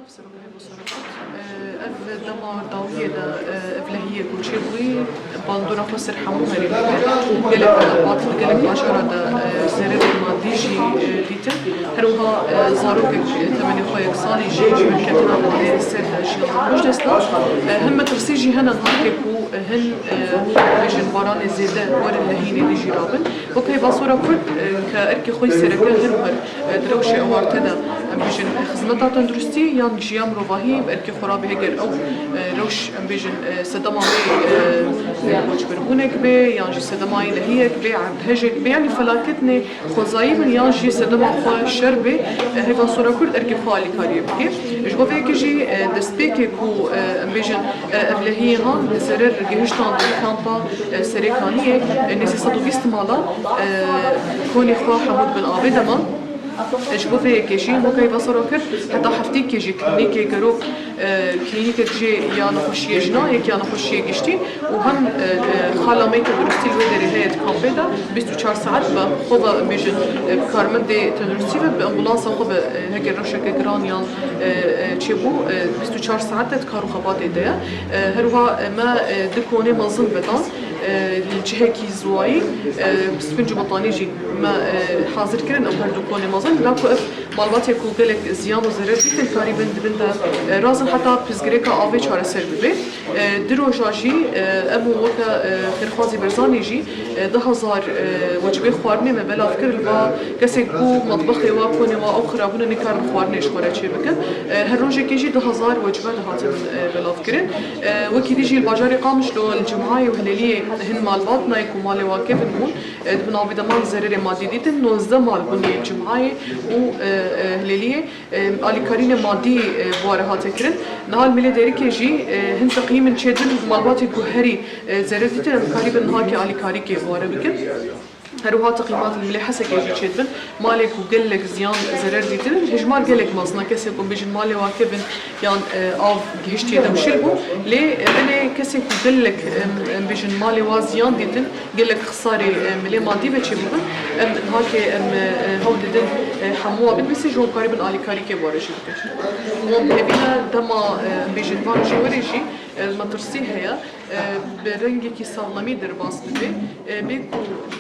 اف دمار داويدا افلهيه كوتشيبوي باندورا فسر حمو هري قالك باطل قالك عشرة سرير ماديجي ديتا هروها زاروك ثمانية خويا صاني جي من كتنا مالي السر جي مش دسنا هم ترسيجي هنا نهاركو هن بيجن باران زيادة ور اللهيني دي جرابن وكي باصورة كرد كأركي خوي سركة هنهر دروشي اوارتدا بيجن خدمتا تندرستي يان جيام روباهي بأركي خرابي هجر أو روش بيجن سدماوي وجبربونك بي يان جي سدماوي لهيك بي عند هجك بي يعني فلاكتني خوزاي من يان جي سدما خوا شربي هيفا صورة كرد أركي خوالي كاريب كي جبو فيك جي دسبيكي كو بيجن أبلهي هان سرر جهشتان كامبا سريكانية نسي صدو بيستمالا كوني خوا حمود بن آبي دمان شبو في كيجي مو كي بصرو كر حتى حفتي كيجي كلينيكي كروك كلينيكي جي يا نخشي جنا يا نخشي جشتي وهم خاله ميت درستي الودري هي كامبيدا 24 ساعات بخوض بيجن بكارمن دي تدرستي بامبولانس خوض هيك رشك جرانيان تشيبو 24 ساعات تكارو خبات ايديا هروها ما دكوني منظم بدان الجهكي زواي بسبنجو بطاني جي ما حاضر كرن او هردوكوني مازن لاكو اف مالباتي كو قالك زيان وزرر ديت الكاري بند رازن حتى بزغريكا افي چاره سر ببي درو جاجي امو وكا خرخازي برزاني جي 10000 وجبه خوارني ما بلا فكر الوا كسي كو مطبخي وا كوني وا او خرابون نكار خوارني شخوره چي بكن هر روجه كيجي 10000 وجبه لهات بلا فكر وكي ديجي الباجاري قامش لو الجمعه وهليليه هن مالبات نايكو مالي واكف نمون بنا بدمان زرر مادي ديتن 19 مال بني الجمعه و هليليه الي كارين مادي بواره هاتكرن نهال ملي ديري جي هن تقييم تشدن مالبات كهري زرر ديتن كاري بنهاكي الي كاري كي بواره بكن هروها تقييمات المليحة سكيجي تشدبن مالك وقلك زيان زرر ديتن هجمار قلك مازنا كسي يكون بيجن مالي واكبن يان آف جهشتي دم شلبو لي بني كسي وقلك بيجن مالي وازيان ديتن قلك خساري ملي مادي بتشبن هاكي هو ديتن حموا بس جو قريبا على كاري كي بورجي بكن هبينا دما بيجن فانجي وريجي المترسي هي برنجي كي سالمي درباس ببي بيكو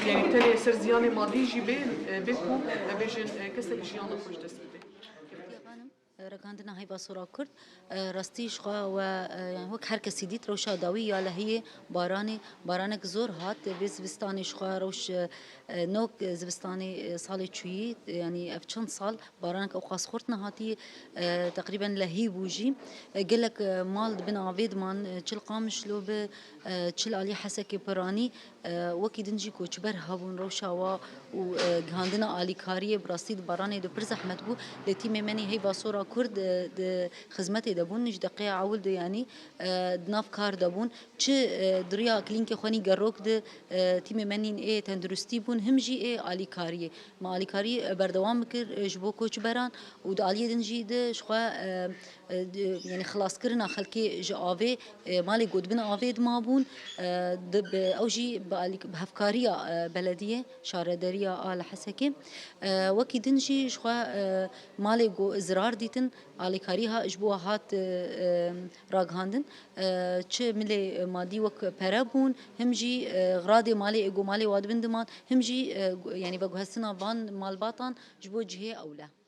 يعني تاني سر زيانة مادي جيبي بيكو بيجن كسك جيانا خوش دست ببي ركاندنا هاي بصورة كرد راستيش خا و يعني هوك هر كسي ديت روشا داوي يا لهي بارانك زور هات بزبستاني شخا روش نوك زبستاني صالي تشوي يعني افشن صال بارانك او قاس خورتنا هاتي تقريبا لهي بوجي قالك مال بن عبيد مان تشل قامش لو ب تشل علي حسكي براني وكي دنجي كوچبر هابون روشا و وغاندنا علي كاريه براستي باراني دو برز احمد بو لتي ممني هي بصورة كرد خدمتي دبون نج دقيقة عول دو يعني دناف كار دبون چه دريا كلينك خواني جروك د تيم منين ايه تندرستي بون همجي ايه علي كاريه ما علي كاري بردوام بكر جبو كوچ بران ود علي دنجي د شخوا يعني خلاص كرنا خلكي جافي مالي قد بنا افيد مابون دب اوجي بهفكاريه بلديه شاردريه ال حسكي وكي دنجي شخوا مالي جو ازرار ديتن علي كاريها اجبوها هات راغاندن چه ملي مادي وك برابون همجي غرادي مالي ايجو مالي واد بندمان همجي يعني بگو هسنا بان مالباتان جبو جهه اوله